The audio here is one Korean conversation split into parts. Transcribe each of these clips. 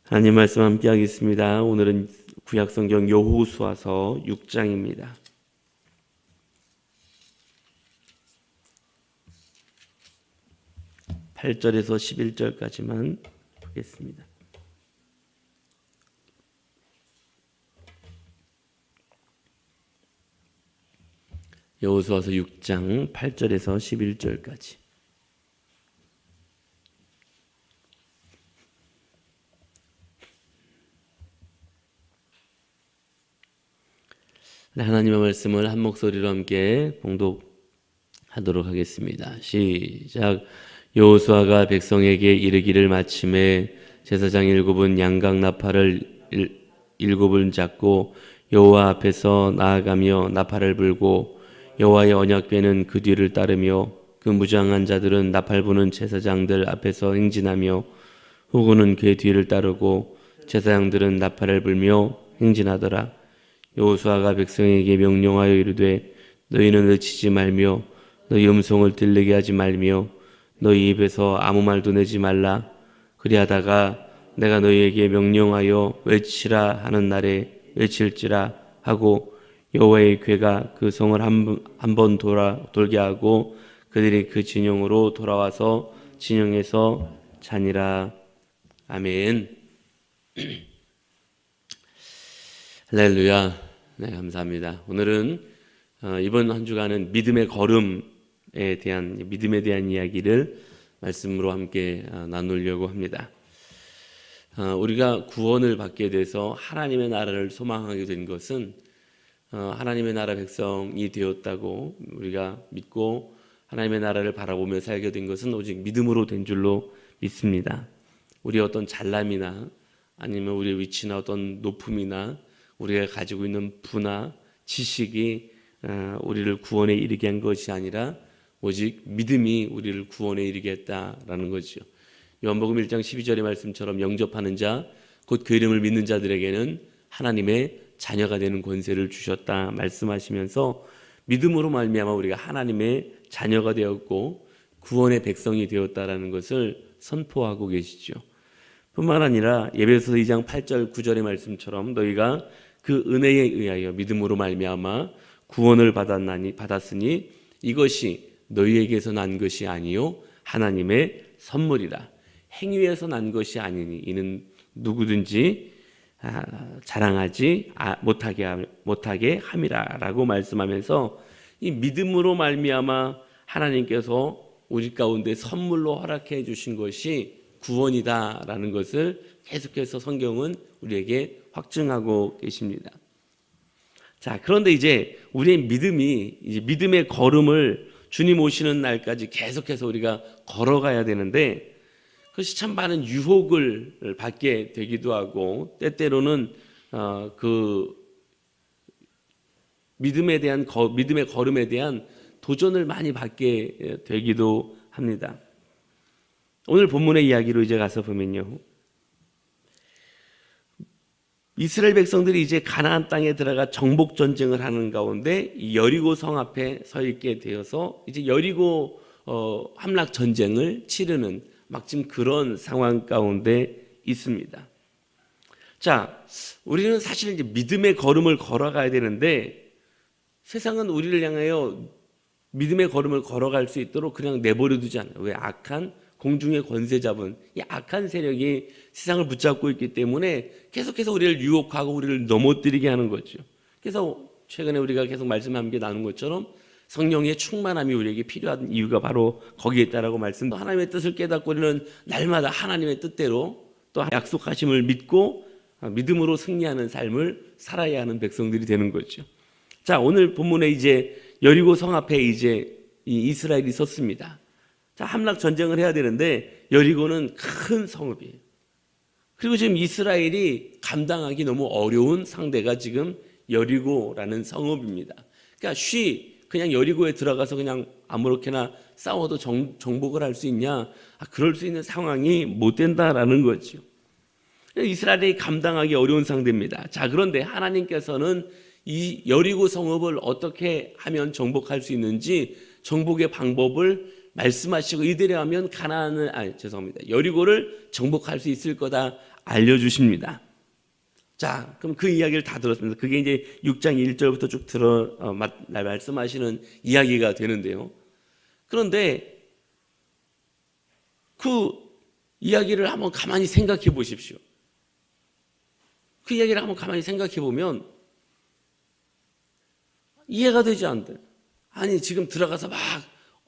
하나님 말씀 함께 하겠습니다. 오늘은 구약성경 여호수아서 6장입니다. (8절에서) (11절까지만) 보겠습니다. 여호수아서 6장 8절에서 11절까지. 하나님의 말씀을 한 목소리로 함께 봉독하도록 하겠습니다. 시작. 여호수아가 백성에게 이르기를 마침에 제사장 7은 양각 나팔을 7을 잡고 여호와 앞에서 나아가며 나팔을 불고 여호와의 언약궤는 그 뒤를 따르며 그 무장한 자들은 나팔 부는 제사장들 앞에서 행진하며 후군은 궤 뒤를 따르고 제사장들은 나팔을 불며 행진하더라. 여호수아가 백성에게 명령하여 이르되 너희는 의치지 말며 너희 음성을 들리게 하지 말며 너희 입에서 아무 말도 내지 말라. 그리하다가 내가 너희에게 명령하여 외치라 하는 날에 외칠지라 하고 여호와의 궤가 그 성을 한 번 돌게 하고 그들이 그 진영으로 돌아와서 진영에서 자니라. 아멘. 할렐루야. 네, 감사합니다. 오늘은 이번 한 주간은 믿음의 걸음에 대한 믿음에 대한 이야기를 말씀으로 함께 나누려고 합니다. 우리가 구원을 받게 돼서 하나님의 나라를 소망하게 된 것은 하나님의 나라 백성이 되었다고 우리가 믿고 하나님의 나라를 바라보며 살게 된 것은 오직 믿음으로 된 줄로 믿습니다. 우리의 어떤 잘남이나 아니면 우리의 위치나 어떤 높음이나 우리가 가지고 있는 부나 지식이 우리를 구원에 이르게 한 것이 아니라 오직 믿음이 우리를 구원에 이르게 했다라는 거죠. 요한복음 1장 12절의 말씀처럼 영접하는 자, 곧 그 이름을 믿는 자들에게는 하나님의 자녀가 되는 권세를 주셨다 말씀하시면서 믿음으로 말미암아 우리가 하나님의 자녀가 되었고 구원의 백성이 되었다라는 것을 선포하고 계시죠. 뿐만 아니라 에베소서 2장 8절 9절의 말씀처럼 너희가 그 은혜에 의하여 믿음으로 말미암아 구원을 받았으니 이것이 너희에게서 난 것이 아니요 하나님의 선물이라. 행위에서 난 것이 아니니 이는 누구든지 자랑하지 못하게 함이라라고 말씀하면서 이 믿음으로 말미암아 하나님께서 우리 가운데 선물로 허락해 주신 것이 구원이다라는 것을 계속해서 성경은 우리에게 확증하고 계십니다. 자, 그런데 이제 우리의 믿음이 이제 믿음의 걸음을 주님 오시는 날까지 계속해서 우리가 걸어가야 되는데 그것이 참 많은 유혹을 받게 되기도 하고 때때로는 그 믿음의 걸음에 대한 도전을 많이 받게 되기도 합니다. 오늘 본문의 이야기로 이제 가서 보면요. 이스라엘 백성들이 이제 가나안 땅에 들어가 정복 전쟁을 하는 가운데 여리고 성 앞에 서 있게 되어서 이제 여리고 함락 전쟁을 치르는 막 지금 그런 상황 가운데 있습니다. 자, 우리는 사실 이제 믿음의 걸음을 걸어가야 되는데 세상은 우리를 향하여 믿음의 걸음을 걸어갈 수 있도록 그냥 내버려 두지 않아요. 왜? 악한 공중의 권세 잡은 이 악한 세력이 세상을 붙잡고 있기 때문에 계속해서 우리를 유혹하고 우리를 넘어뜨리게 하는 거죠. 그래서 최근에 우리가 계속 말씀 함께 나눈 것처럼 성령의 충만함이 우리에게 필요한 이유가 바로 거기에 있다라고 말씀도 하나님의 뜻을 깨닫고 우리는 날마다 하나님의 뜻대로 또 약속하심을 믿고 믿음으로 승리하는 삶을 살아야 하는 백성들이 되는 거죠. 자, 오늘 본문에 이제 여리고 성 앞에 이제 이 이스라엘이 섰습니다. 자, 함락 전쟁을 해야 되는데 여리고는 큰 성읍이에요. 그리고 지금 이스라엘이 감당하기 너무 어려운 상대가 지금 여리고라는 성읍입니다. 그러니까 그냥 여리고에 들어가서 그냥 아무렇게나 싸워도 정복을 할 수 있냐? 그럴 수 있는 상황이 못 된다라는 거죠. 이스라엘이 감당하기 어려운 상대입니다. 자, 그런데 하나님께서는 이 여리고 성읍을 어떻게 하면 정복할 수 있는지 정복의 방법을 말씀하시고 이대로 하면 여리고를 정복할 수 있을 거다 알려주십니다. 자, 그럼 그 이야기를 다 들었습니다. 그게 이제 6장 1절부터 쭉 말씀하시는 이야기가 되는데요. 그런데 그 이야기를 한번 가만히 생각해 보십시오. 그 이야기를 한번 가만히 생각해 보면 이해가 되지 않대. 아니, 지금 들어가서 막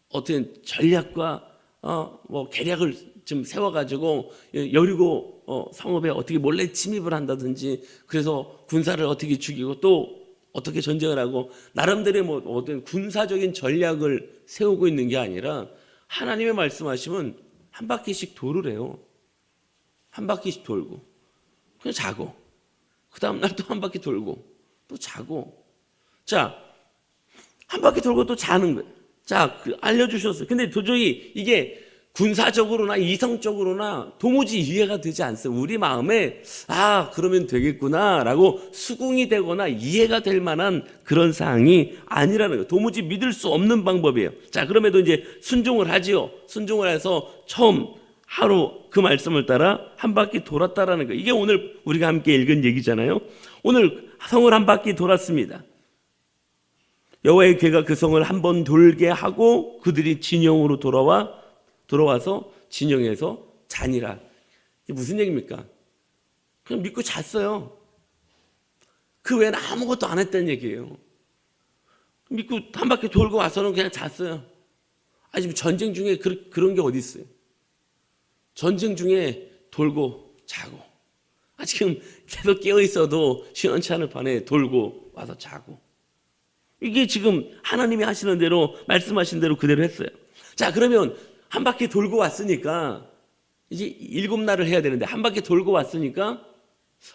어떤 전략과 계략을 좀 세워가지고 여리고 성읍에 어떻게 몰래 침입을 한다든지, 그래서 군사를 어떻게 죽이고 또 어떻게 전쟁을 하고 나름대로의 어떤 군사적인 전략을 세우고 있는 게 아니라 하나님의 말씀하시면 한 바퀴씩 도르래요. 한 바퀴씩 돌고 그냥 자고, 그 다음날 또 한 바퀴 돌고 또 자고. 자, 한 바퀴 돌고 또 자는 거예요. 자, 알려주셨어요. 근데 도저히 이게 군사적으로나 이성적으로나 도무지 이해가 되지 않습니다. 우리 마음에 그러면 되겠구나 라고 수긍이 되거나 이해가 될 만한 그런 사항이 아니라는 거예요. 도무지 믿을 수 없는 방법이에요. 자, 그럼에도 이제 순종을 하지요. 순종을 해서 처음 하루 그 말씀을 따라 한 바퀴 돌았다라는 거예요. 이게 오늘 우리가 함께 읽은 얘기잖아요. 오늘 성을 한 바퀴 돌았습니다. 여호와의 괴가 그 성을 한 번 돌게 하고 그들이 진영으로 돌아와서 진영에서 자니라. 이게 무슨 얘기입니까? 그냥 믿고 잤어요. 그 외에는 아무것도 안 했다는 얘기예요. 믿고 한 바퀴 돌고 와서는 그냥 잤어요. 지금 전쟁 중에 그런 게 어디 있어요? 전쟁 중에 돌고 자고. 지금 계속 깨어 있어도 시원치 않을 판에 돌고 와서 자고. 이게 지금 하나님이 하시는 대로, 말씀하신 대로 그대로 했어요. 자, 그러면 한 바퀴 돌고 왔으니까 이제 7날을 해야 되는데, 한 바퀴 돌고 왔으니까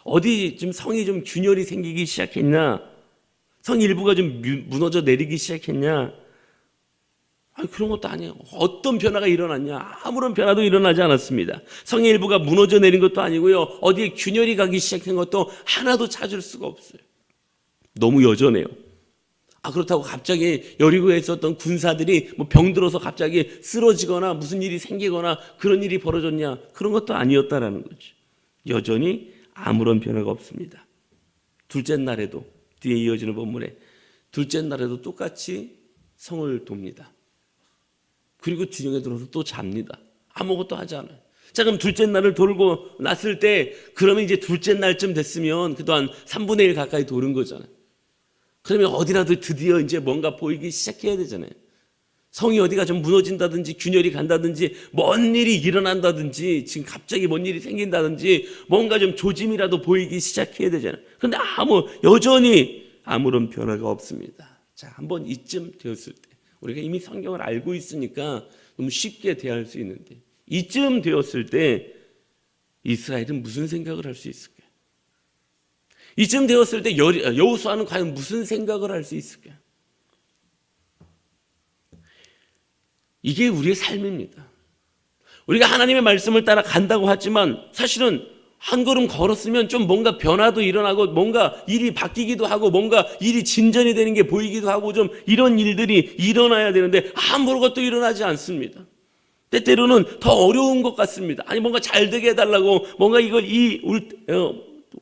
어디 좀 성이 좀 균열이 생기기 시작했냐? 성 일부가 좀 무너져 내리기 시작했냐? 그런 것도 아니에요. 어떤 변화가 일어났냐? 아무런 변화도 일어나지 않았습니다. 성의 일부가 무너져 내린 것도 아니고요. 어디에 균열이 가기 시작한 것도 하나도 찾을 수가 없어요. 너무 여전해요. 그렇다고 갑자기 여리고에 있었던 군사들이 병들어서 갑자기 쓰러지거나 무슨 일이 생기거나 그런 일이 벌어졌냐? 그런 것도 아니었다라는 거죠. 여전히 아무런 변화가 없습니다. 둘째 날에도, 뒤에 이어지는 본문에 둘째 날에도 똑같이 성을 돕니다. 그리고 진영에 들어서 또 잡니다. 아무것도 하지 않아요. 자, 그럼 둘째 날을 돌고 났을 때, 그러면 이제 둘째 날쯤 됐으면 그동안 3분의 1 가까이 도는 거잖아요. 그러면 어디라도 드디어 이제 뭔가 보이기 시작해야 되잖아요. 성이 어디가 좀 무너진다든지 균열이 간다든지 뭔 일이 일어난다든지 지금 갑자기 뭔 일이 생긴다든지 뭔가 좀 조짐이라도 보이기 시작해야 되잖아요. 그런데 여전히 아무런 변화가 없습니다. 자, 한번 이쯤 되었을 때, 우리가 이미 성경을 알고 있으니까 너무 쉽게 대할 수 있는데, 이쯤 되었을 때 이스라엘은 무슨 생각을 할 수 있을까요? 이쯤 되었을 때 여호수아는 과연 무슨 생각을 할 수 있을까요? 이게 우리의 삶입니다. 우리가 하나님의 말씀을 따라 간다고 하지만 사실은 한 걸음 걸었으면 좀 뭔가 변화도 일어나고 뭔가 일이 바뀌기도 하고 뭔가 일이 진전이 되는 게 보이기도 하고 좀 이런 일들이 일어나야 되는데 아무것도 일어나지 않습니다. 때때로는 더 어려운 것 같습니다. 뭔가 잘 되게 해달라고, 뭔가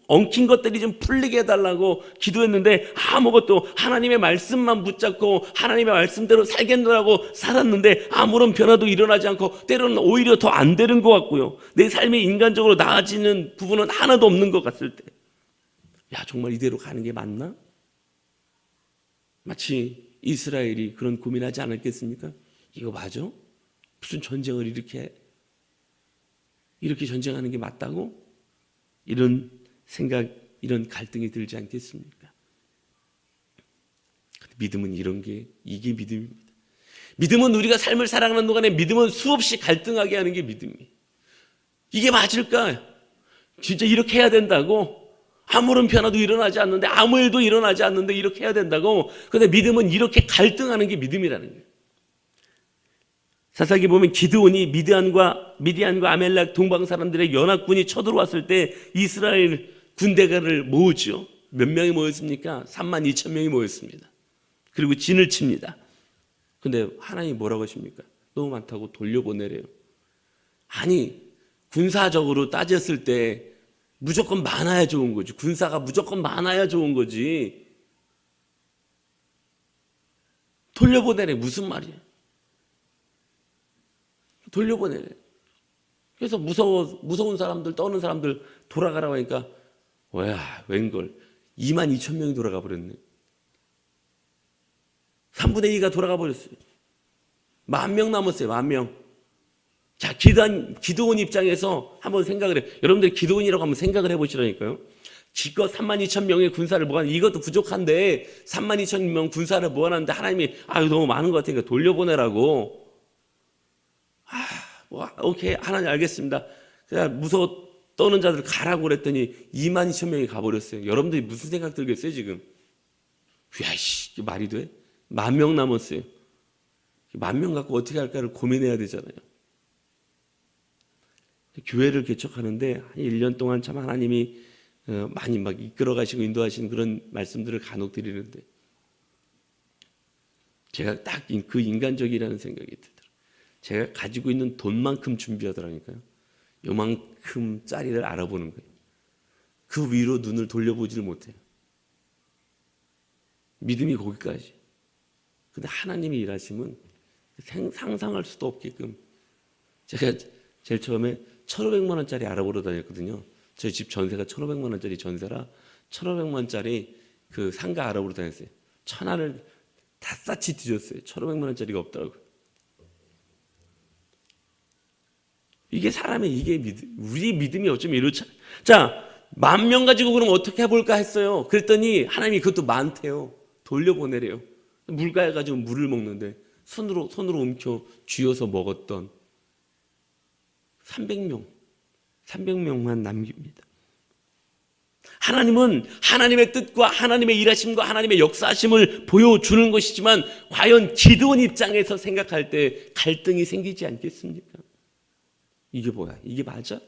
엉킨 것들이 좀 풀리게 해달라고 기도했는데 아무것도, 하나님의 말씀만 붙잡고 하나님의 말씀대로 살겠노라고 살았는데 아무런 변화도 일어나지 않고, 때로는 오히려 더 안 되는 것 같고요. 내 삶이 인간적으로 나아지는 부분은 하나도 없는 것 같을 때, 정말 이대로 가는 게 맞나? 마치 이스라엘이 그런 고민하지 않았겠습니까? 이거 맞아? 무슨 전쟁을 이렇게 전쟁하는 게 맞다고? 이런 생각, 이런 갈등이 들지 않겠습니까? 믿음은 이게 믿음입니다. 믿음은 우리가 삶을 살아가는 동안에 믿음은 수없이 갈등하게 하는 게 믿음이에요. 이게 맞을까? 진짜 이렇게 해야 된다고? 아무런 변화도 일어나지 않는데, 아무 일도 일어나지 않는데 이렇게 해야 된다고? 그런데 믿음은 이렇게 갈등하는 게 믿음이라는 거예요. 사사기 보면 기드온이 미디안과 아멜렉 동방 사람들의 연합군이 쳐들어왔을 때 이스라엘 군대가를 모으죠. 몇 명이 모였습니까? 32,000명이 모였습니다. 그리고 진을 칩니다. 근데 하나님이 뭐라고 하십니까? 너무 많다고 돌려보내래요. 아니, 군사적으로 따졌을 때 무조건 많아야 좋은 거지. 군사가 무조건 많아야 좋은 거지. 돌려보내래. 무슨 말이야? 돌려보내래. 그래서 무서운 사람들, 떠는 사람들 돌아가라고 하니까 와, 웬걸 22,000명이 돌아가 버렸네. 3분의 2가 돌아가 버렸어요. 10,000명 남았어요. 10,000명. 자, 기드온 입장에서 한번 생각을 해. 여러분들이 기드온이라고 한번 생각을 해보시라니까요. 기껏 32,000명의 군사를 모아놨는데 이것도 부족한데 32,000명 군사를 모아놨는데 하나님이 너무 많은 것 같으니까 돌려보내라고. 오케이, 하나님 알겠습니다. 그냥 무서워 떠는 자들 가라고 그랬더니 22,000명이 가버렸어요. 여러분들이 무슨 생각 들겠어요 지금? 야이씨, 이게 말이 돼? 10,000명 남았어요. 10,000명 갖고 어떻게 할까를 고민해야 되잖아요. 교회를 개척하는데 1년 동안 참 하나님이 많이 막 이끌어 가시고 인도하시는 그런 말씀들을 간혹 드리는데 제가 딱 그 인간적이라는 생각이 들더라고요. 제가 가지고 있는 돈만큼 준비하더라니까요. 요만큼 짜리를 알아보는 거예요. 그 위로 눈을 돌려보지를 못해요. 믿음이 거기까지. 근데 하나님이 일하시면 상상할 수도 없게끔. 제가 제일 처음에 1,500만 원짜리 알아보러 다녔거든요. 저희 집 전세가 1,500만 원짜리 전세라 1,500만 원짜리 그 상가 알아보러 다녔어요. 천하를 다 쌌지 뒤졌어요. 1,500만 원짜리가 없더라고요. 이게 사람의 우리 믿음이 어쩌면 이렇지. 자, 10,000명 가지고 그럼 어떻게 해볼까 했어요. 그랬더니 하나님이 그것도 많대요. 돌려보내래요. 물가에 가지고 물을 먹는데 손으로 움켜 쥐어서 먹었던 300명만 남깁니다. 하나님은 하나님의 뜻과 하나님의 일하심과 하나님의 역사하심을 보여주는 것이지만 과연 기드온 입장에서 생각할 때 갈등이 생기지 않겠습니까? 이게 뭐야? 이게 맞아?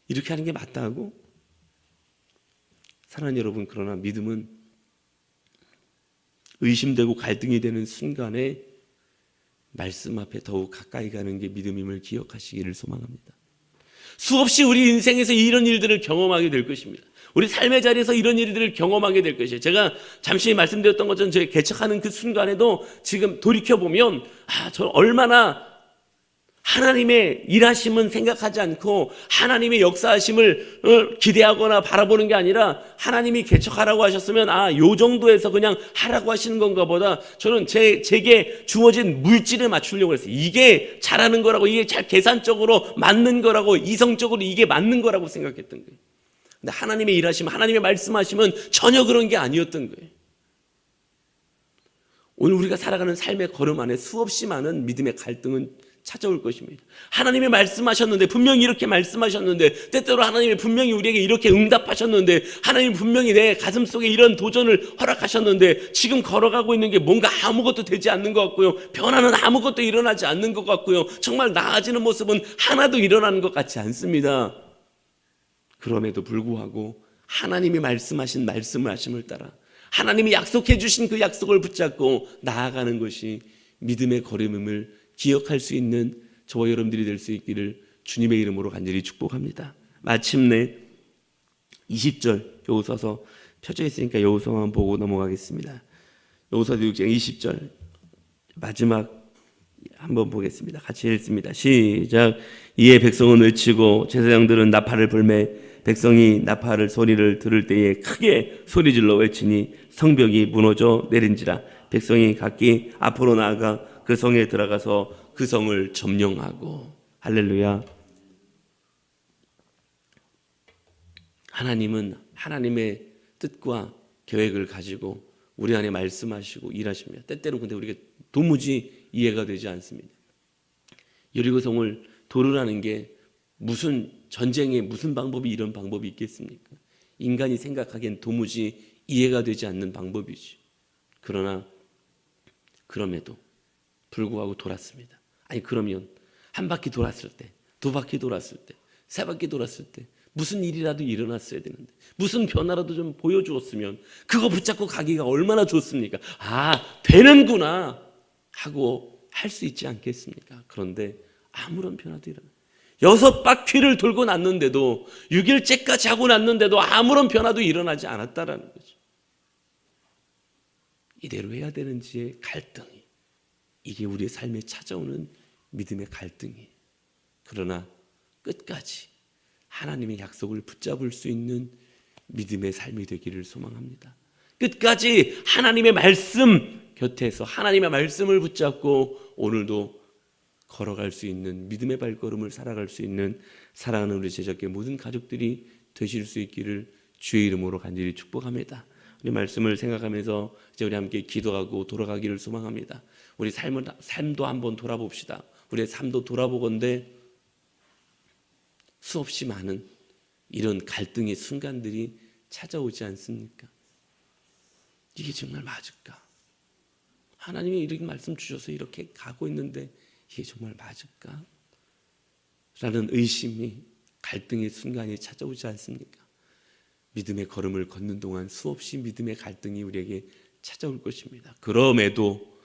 이렇게 하는 게 맞다고? 사랑하는 여러분, 그러나 믿음은 의심되고 갈등이 되는 순간에 말씀 앞에 더욱 가까이 가는 게 믿음임을 기억하시기를 소망합니다. 수없이 우리 인생에서 이런 일들을 경험하게 될 것입니다. 우리 삶의 자리에서 이런 일들을 경험하게 될 것이에요. 제가 잠시 말씀드렸던 것처럼 저희 개척하는 그 순간에도 지금 돌이켜보면 저 얼마나 하나님의 일하심은 생각하지 않고 하나님의 역사하심을 기대하거나 바라보는 게 아니라 하나님이 개척하라고 하셨으면 요 정도에서 그냥 하라고 하시는 건가 보다 저는 제게 주어진 물질에 맞추려고 했어요. 이게 잘하는 거라고, 이게 잘 계산적으로 맞는 거라고, 이성적으로 이게 맞는 거라고 생각했던 거예요. 근데 하나님의 일하심, 하나님의 말씀하심은 전혀 그런 게 아니었던 거예요. 오늘 우리가 살아가는 삶의 걸음 안에 수없이 많은 믿음의 갈등은 찾아올 것입니다. 하나님이 말씀하셨는데, 분명히 이렇게 말씀하셨는데, 때때로 하나님이 분명히 우리에게 이렇게 응답하셨는데, 하나님이 분명히 내 가슴 속에 이런 도전을 허락하셨는데, 지금 걸어가고 있는 게 뭔가 아무것도 되지 않는 것 같고요, 변화는 아무것도 일어나지 않는 것 같고요, 정말 나아지는 모습은 하나도 일어나는 것 같지 않습니다. 그럼에도 불구하고 하나님이 말씀하신 말씀을 따라 하나님이 약속해 주신 그 약속을 붙잡고 나아가는 것이 믿음의 걸음임을 기억할 수 있는 저와 여러분들이 될 수 있기를 주님의 이름으로 간절히 축복합니다. 마침내 20절 여호수아서 펴져 있으니까 여호수아만 보고 넘어가겠습니다. 여호수아서 6장 20절 마지막 한번 보겠습니다. 같이 읽습니다. 시작. 이에 백성은 외치고 제사장들은 나팔을 불매 백성이 나팔을 소리를 들을 때에 크게 소리질러 외치니 성벽이 무너져 내린지라. 백성이 각기 앞으로 나아가 그 성에 들어가서 그 성을 점령하고. 할렐루야. 하나님은 하나님의 뜻과 계획을 가지고 우리 안에 말씀하시고 일하십니다. 때때로 근데 우리가 도무지 이해가 되지 않습니다. 여리고성을 도르라는 게 무슨 전쟁에 무슨 방법이 이런 방법이 있겠습니까? 인간이 생각하기엔 도무지 이해가 되지 않는 방법이죠. 그럼에도 불구하고 돌았습니다. 아니 그러면 한 바퀴 돌았을 때, 두 바퀴 돌았을 때, 세 바퀴 돌았을 때 무슨 일이라도 일어났어야 되는데 무슨 변화라도 좀 보여주었으면 그거 붙잡고 가기가 얼마나 좋습니까? 되는구나 하고 할 수 있지 않겠습니까? 그런데 아무런 변화도 일어나. 6바퀴를 돌고 났는데도 6일째까지 하고 났는데도 아무런 변화도 일어나지 않았다라는 거죠. 이대로 해야 되는지의 갈등이, 이게 우리의 삶에 찾아오는 믿음의 갈등이에요. 그러나 끝까지 하나님의 약속을 붙잡을 수 있는 믿음의 삶이 되기를 소망합니다. 끝까지 하나님의 말씀 곁에서 하나님의 말씀을 붙잡고 오늘도 걸어갈 수 있는 믿음의 발걸음을 살아갈 수 있는 사랑하는 우리 제자교회 모든 가족들이 되실 수 있기를 주의 이름으로 간절히 축복합니다. 우리 말씀을 생각하면서 이제 우리 함께 기도하고 돌아가기를 소망합니다. 우리 삶도 한번 돌아봅시다. 우리의 삶도 돌아보건대 수없이 많은 이런 갈등의 순간들이 찾아오지 않습니까? 이게 정말 맞을까? 하나님이 이렇게 말씀 주셔서 이렇게 가고 있는데 이게 정말 맞을까? 라는 의심이, 갈등의 순간이 찾아오지 않습니까? 믿음의 걸음을 걷는 동안 수없이 믿음의 갈등이 우리에게 찾아올 것입니다. 그럼에도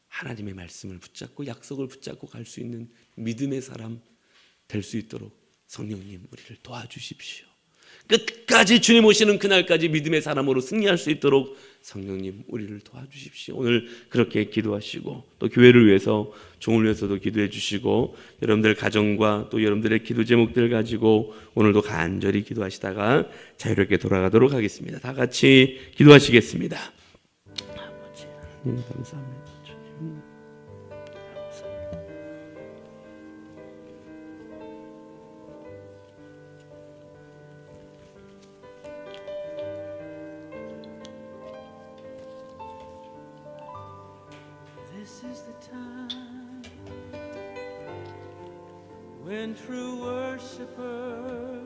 하나님의 말씀을 붙잡고 약속을 붙잡고 갈 수 있는 믿음의 사람 될 수 있도록 성령님 우리를 도와주십시오. 끝까지 주님 오시는 그날까지 믿음의 사람으로 승리할 수 있도록 성령님 우리를 도와주십시오. 오늘 그렇게 기도하시고 또 교회를 위해서, 종을 위해서도 기도해 주시고 여러분들 가정과 또 여러분들의 기도 제목들 가지고 오늘도 간절히 기도하시다가 자유롭게 돌아가도록 하겠습니다. 다 같이 기도하시겠습니다. 아버지 하나님 감사합니다. 주님 This is the time when true worshipers